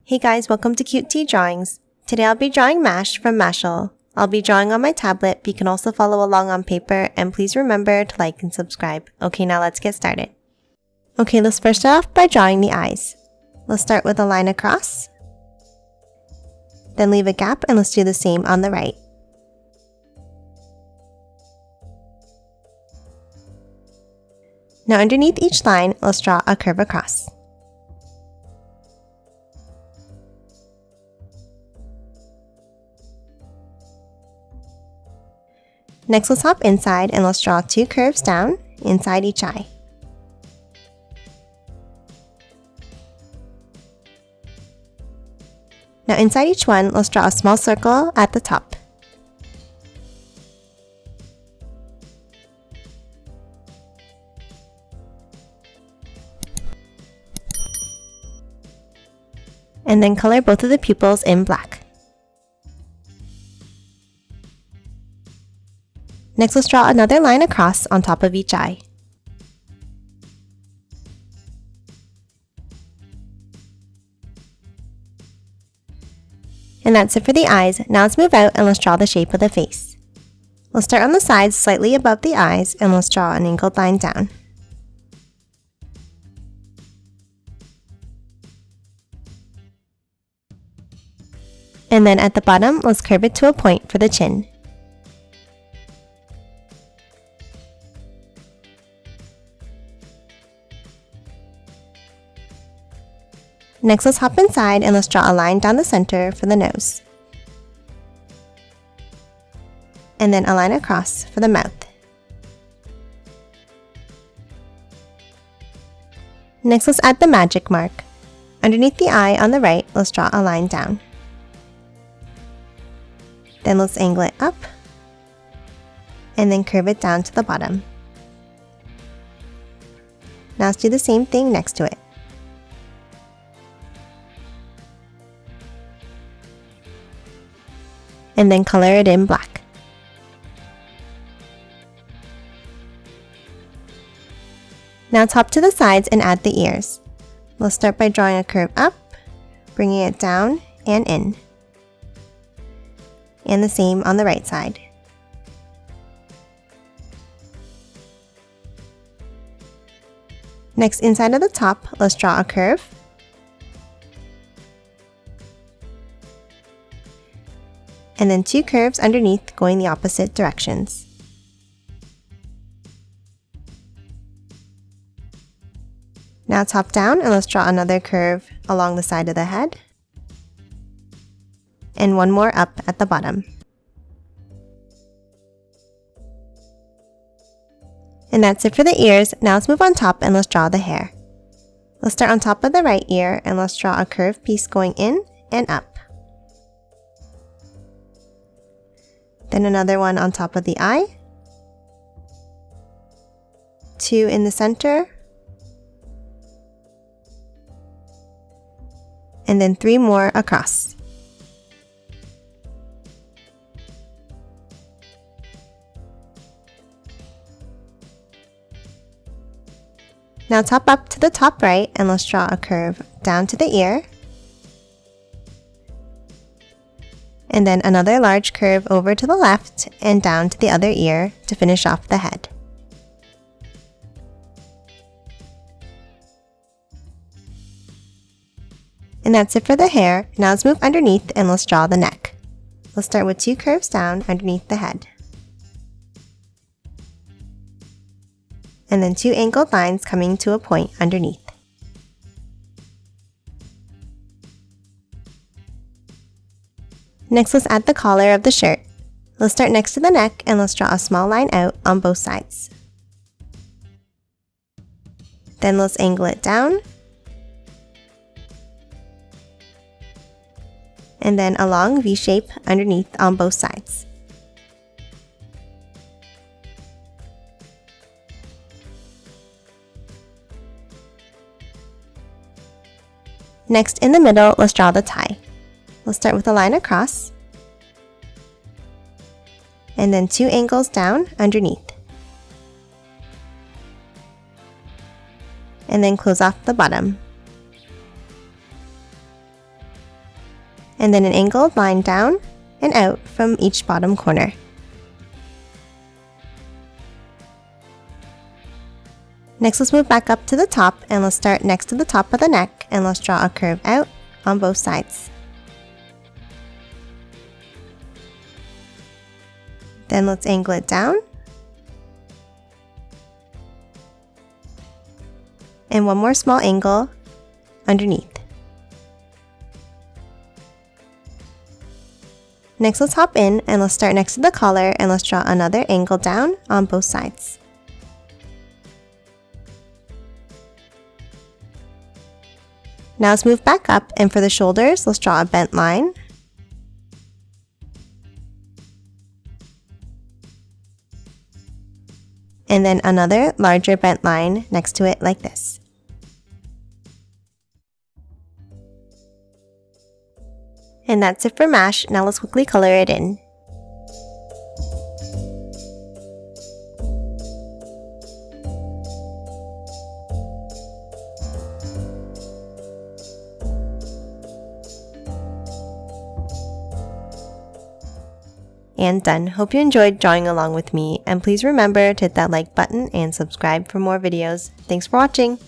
Hey guys, welcome to Cute Tea Drawings. Today I'll be drawing Mash from Mashle. I'll be drawing on my tablet, but you can also follow along on paper, and please remember to like and subscribe. Okay, now let's get started. Okay, let's first start off by drawing the eyes. Let's start with a line across, then leave a gap, and let's do the same on the right. Now underneath each line, let's draw a curve across. Next, let's hop inside and let's draw two curves down inside each eye. Now inside each one, let's draw a small circle at the top. And then color both of the pupils in black. Next, let's draw another line across on top of each eye. And that's it for the eyes. Now let's move out and let's draw the shape of the face. Let's start on the sides slightly above the eyes and let's draw an angled line down. And then at the bottom, let's curve it to a point for the chin. Next, let's hop inside and let's draw a line down the center for the nose. And then a line across for the mouth. Next, let's add the magic mark. Underneath the eye on the right, let's draw a line down. Then let's angle it up and then curve it down to the bottom. Now let's do the same thing next to it. And then color it in black. Now hop to the sides and add the ears. Let's start by drawing a curve up, bringing it down and in. And the same on the right side. Next, inside of the top, let's draw a curve. And then two curves underneath going the opposite directions. Now top down and let's draw another curve along the side of the head. And one more up at the bottom. And that's it for the ears. Now let's move on top and let's draw the hair. Let's start on top of the right ear and let's draw a curved piece going in and up. Then another one on top of the eye, two in the center, and then three more across. Now top up to the top right and let's draw a curve down to the ear. And then another large curve over to the left and down to the other ear to finish off the head. And that's it for the hair. Now let's move underneath and let's draw the neck. Let's start with two curves down underneath the head. And then two angled lines coming to a point underneath. Next, let's add the collar of the shirt. Let's start next to the neck and let's draw a small line out on both sides. Then let's angle it down. And then a long V shape underneath on both sides. Next, in the middle, let's draw the tie. We'll start with a line across, and then two angles down underneath. and then close off the bottom. and then an angled line down and out from each bottom corner. Next, let's move back up to the top, and let's start next to the top of the neck, and let's draw a curve out on both sides. Then let's angle it down, and one more small angle underneath. Next, let's hop in, and let's start next to the collar, and let's draw another angle down on both sides. Now let's move back up, and for the shoulders, let's draw a bent line. And then another larger bent line next to it like this. And that's it for Mash. Now let's quickly color it in. And done. Hope you enjoyed drawing along with me, and please remember to hit that like button and subscribe for more videos. Thanks for watching!